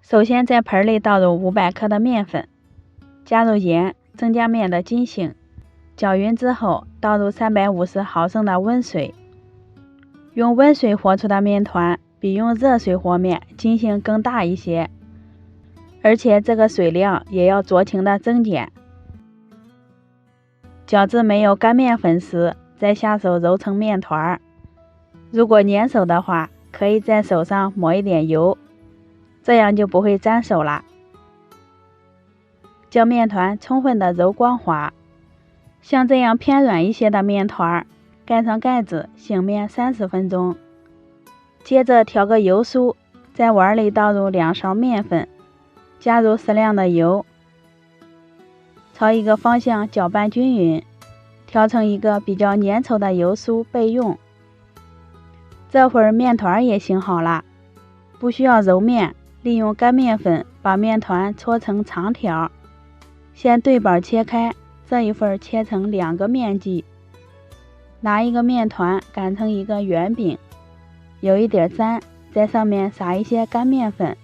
首先在盆里倒入500克的面粉，加入盐，增加面的筋性，搅匀之后倒入350毫升的温水。用温水和出的面团比用热水和面筋性更大一些，而且这个水量也要酌情的增减。搅至没有干面粉时，再下手揉成面团。如果粘手的话，可以在手上抹一点油，这样就不会粘手了。将面团充分的揉光滑，像这样偏软一些的面团，盖上盖子醒面30分钟。接着调个油酥，在碗里倒入2勺面粉，加入适量的油，朝一个方向搅拌均匀，调成一个比较粘稠的油酥备用。这会儿面团也醒好了，不需要揉面，利用干面粉把面团搓成长条，先对半切开，这一份切成2个面剂。拿一个面团擀成一个圆饼，有一点粘，在上面撒一些干面粉。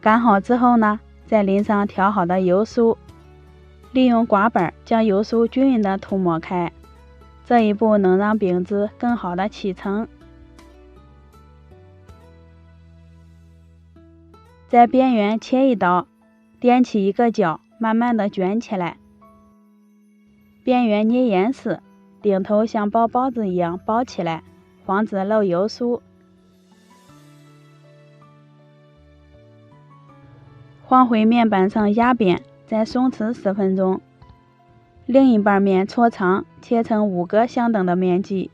擀好之后呢，再淋上调好的油酥，利用刮板将油酥均匀的涂抹开，这一步能让饼子更好的起层。在边缘切一刀，踮起一个角，慢慢的卷起来，边缘捏严实，顶头像包包子一样包起来，防止漏油酥。放回面板上压扁，再松弛10分钟。另一半面搓长，切成5个相等的面剂，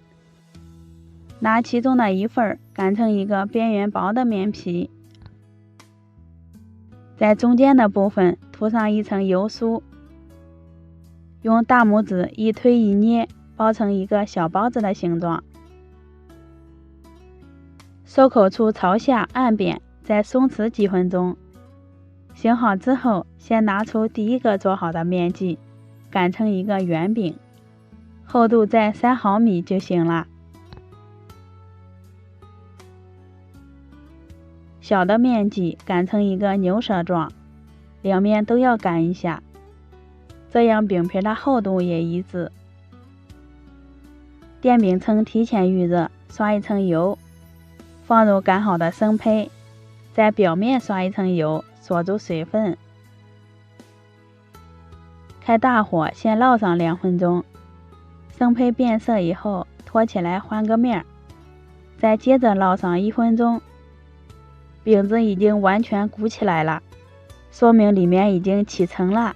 拿其中的一份擀成一个边缘薄的面皮，在中间的部分涂上一层油酥，用大拇指一推一捏，包成一个小包子的形状。收口处朝下按扁，再松弛几分钟。醒好之后，先拿出第一个做好的面剂，擀成一个圆饼，厚度在3毫米就行了。小的面剂擀成一个牛舌状，两面都要擀一下，这样饼皮的厚度也一致。电饼铛提前预热，刷一层油，放入擀好的生胚，在表面刷一层油，锁住水分。开大火先烙上2分钟，生胚变色以后托起来换个面，再接着烙上1分钟。饼子已经完全鼓起来了，说明里面已经起层了。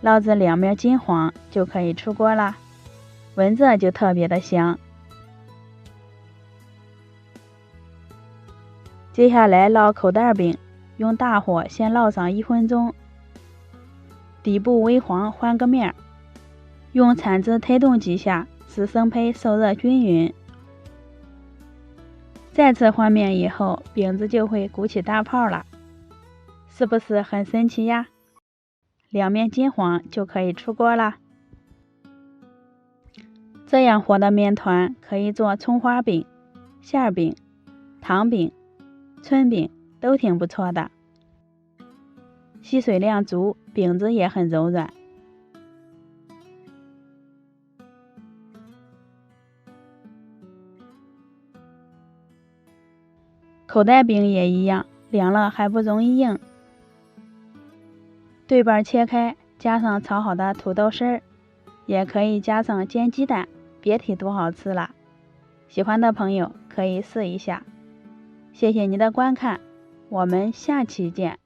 烙至两面金黄就可以出锅了，闻着就特别的香。接下来烙口袋饼，用大火先烙上1分钟，底部微黄换个面，用铲子推动几下，使生胚受热均匀。再次换面以后，饼子就会鼓起大泡了，是不是很神奇呀？两面金黄就可以出锅了。这样和的面团可以做葱花饼、馅饼、糖饼、春饼，都挺不错的。吸水量足，饼子也很柔软。口袋饼也一样，凉了还不容易硬。对半切开，加上炒好的土豆丝儿，也可以加上煎鸡蛋，别提多好吃了。喜欢的朋友可以试一下。谢谢您的观看，我们下期见。